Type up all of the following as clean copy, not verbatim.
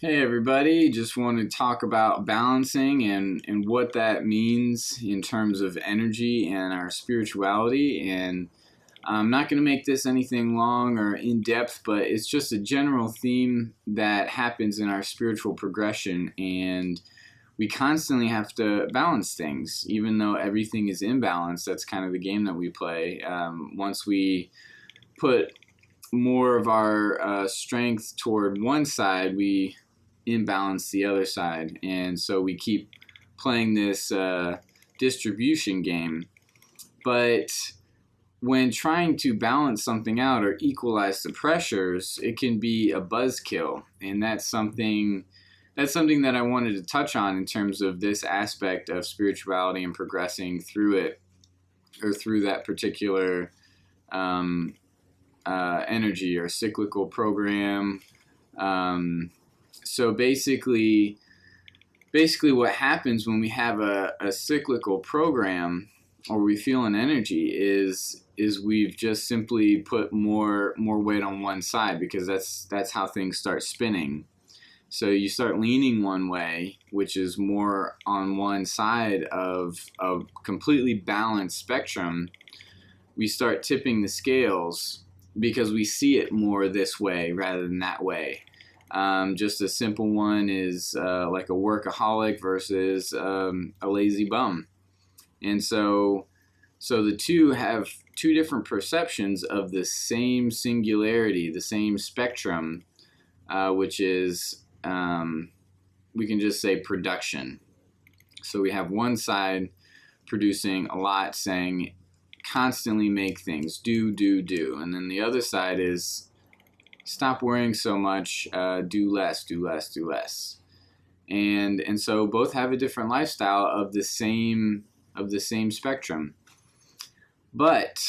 Hey everybody, just want to talk about balancing and what that means in terms of energy and our spirituality. And I'm not going to make this anything long or in depth, but it's just a general theme that happens in our spiritual progression. And we constantly have to balance things, even though everything is imbalanced. That's kind of the game that we play. Once we put more of our strength toward one side, we imbalance the other side, and so we keep playing this distribution game. But when trying to balance something out or equalize the pressures, it can be a buzzkill, and that's something that I wanted to touch on in terms of this aspect of spirituality and progressing through it, or through that particular energy or cyclical program. So basically what happens when we have a cyclical program, or we feel an energy, is we've just simply put more weight on one side, because that's how things start spinning. So you start leaning one way, which is more on one side of a completely balanced spectrum. We start tipping the scales because we see it more this way rather than that way. Just a simple one is like a workaholic versus a lazy bum. And so the two have two different perceptions of the same singularity, the same spectrum, which is, we can just say, production. So we have one side producing a lot, saying constantly make things, do. And then the other side is stop worrying so much, do less. And so both have a different lifestyle of the same spectrum. But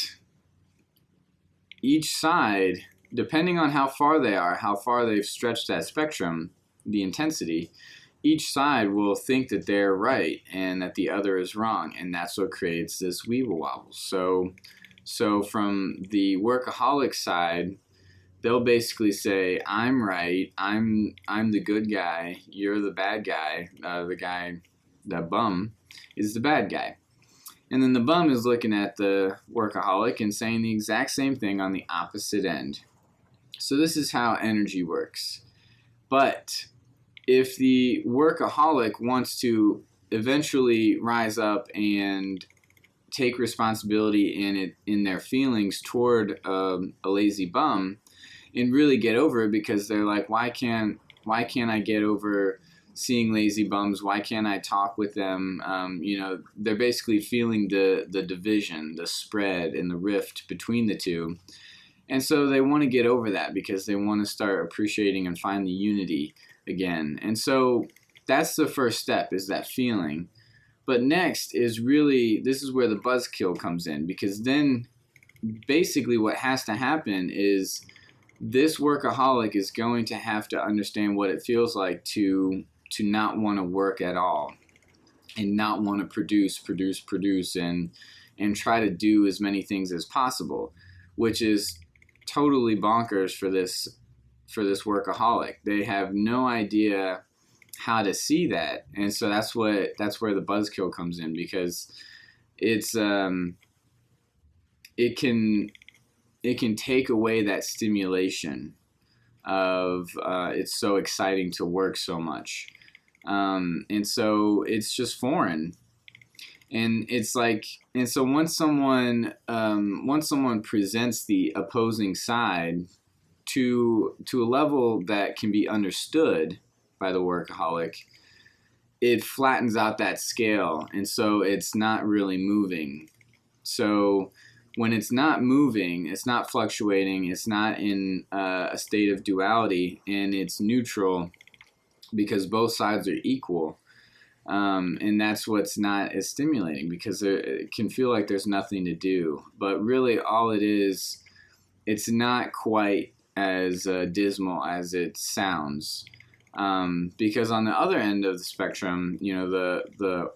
each side, depending on how far they are, how far they've stretched that spectrum, the intensity, each side will think that they're right and that the other is wrong, and that's what creates this weeble wobble. So from the workaholic side, they'll basically say, I'm right, I'm the good guy, you're the bad guy, the bum is the bad guy. And then the bum is looking at the workaholic and saying the exact same thing on the opposite end. So this is how energy works. But if the workaholic wants to eventually rise up and take responsibility in their feelings toward a lazy bum, and really get over it, because they're like, why can't I get over seeing lazy bums? Why can't I talk with them? They're basically feeling the division, the spread, and the rift between the two. And so they want to get over that, because they want to start appreciating and find the unity again. And so that's the first step, is that feeling. But next is really, this is where the buzzkill comes in, because then basically what has to happen is this workaholic is going to have to understand what it feels like to not want to work at all, and not want to produce and try to do as many things as possible, which is totally bonkers for this workaholic. They have no idea how to see that, and so that's where the buzzkill comes in, because it can take away that stimulation of it's so exciting to work so much, and so it's just foreign. And it's like, and so once someone presents the opposing side to a level that can be understood by the workaholic, it flattens out that scale, and so it's not really moving. So when it's not moving, it's not fluctuating, it's not in a state of duality, and it's neutral, because both sides are equal. And that's what's not as stimulating, because it can feel like there's nothing to do. But really all it is, it's not quite as dismal as it sounds. Because on the other end of the spectrum, the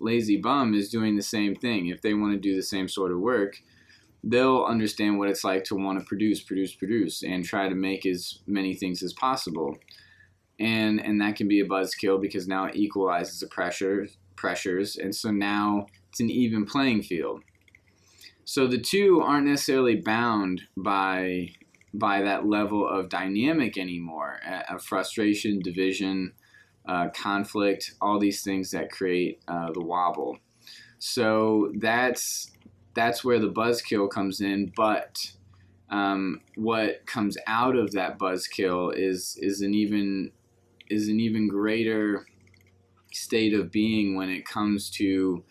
lazy bum is doing the same thing. If they want to do the same sort of work, they'll understand what it's like to want to produce, and try to make as many things as possible. and that can be a buzzkill because now it equalizes the pressures, and so now it's an even playing field. So the two aren't necessarily bound by that level of dynamic anymore, of frustration, division, conflict, all these things that create the wobble. So that's where the buzzkill comes in. But what comes out of that buzzkill is an even greater state of being when it comes to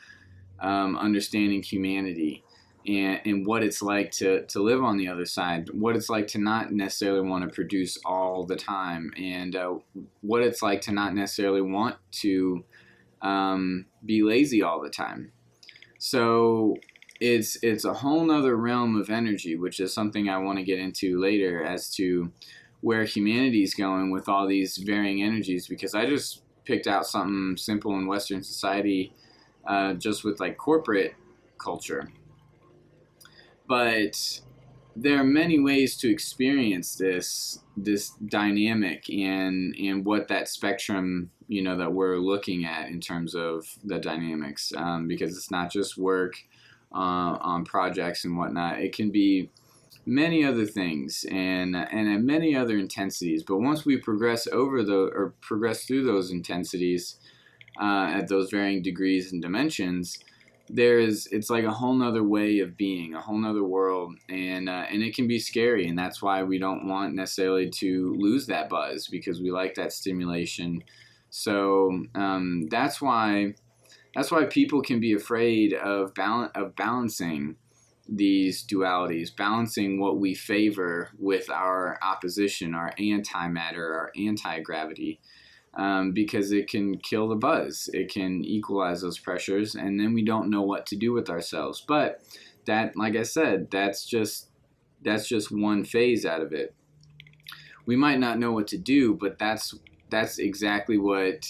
understanding humanity. And what it's like to live on the other side, what it's like to not necessarily want to produce all the time, and what it's like to not necessarily want to be lazy all the time. So it's a whole nother realm of energy, which is something I want to get into later as to where humanity is going with all these varying energies, because I just picked out something simple in Western society, just with like corporate culture. But there are many ways to experience this dynamic and what that spectrum, that we're looking at in terms of the dynamics, because it's not just work on projects and whatnot. It can be many other things and at many other intensities. But once we progress through those intensities at those varying degrees and dimensions, it's like a whole nother way of being, a whole nother world, and it can be scary, and that's why we don't want necessarily to lose that buzz, because we like that stimulation. So that's why people can be afraid of balancing these dualities, balancing what we favor with our opposition, our antimatter, our anti-gravity. Because it can kill the buzz. It can equalize those pressures, and then we don't know what to do with ourselves. But that, like I said, that's just one phase out of it. We might not know what to do, but that's exactly what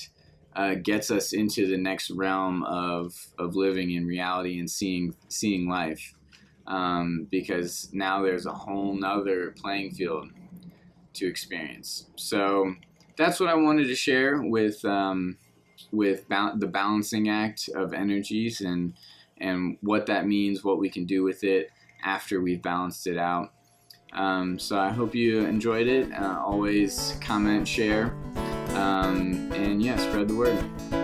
gets us into the next realm of living in reality and seeing life. Because now there's a whole nother playing field to experience. So that's what I wanted to share with the balancing act of energies and what that means, what we can do with it after we've balanced it out. So I hope you enjoyed it. Always comment, share, and yeah, spread the word.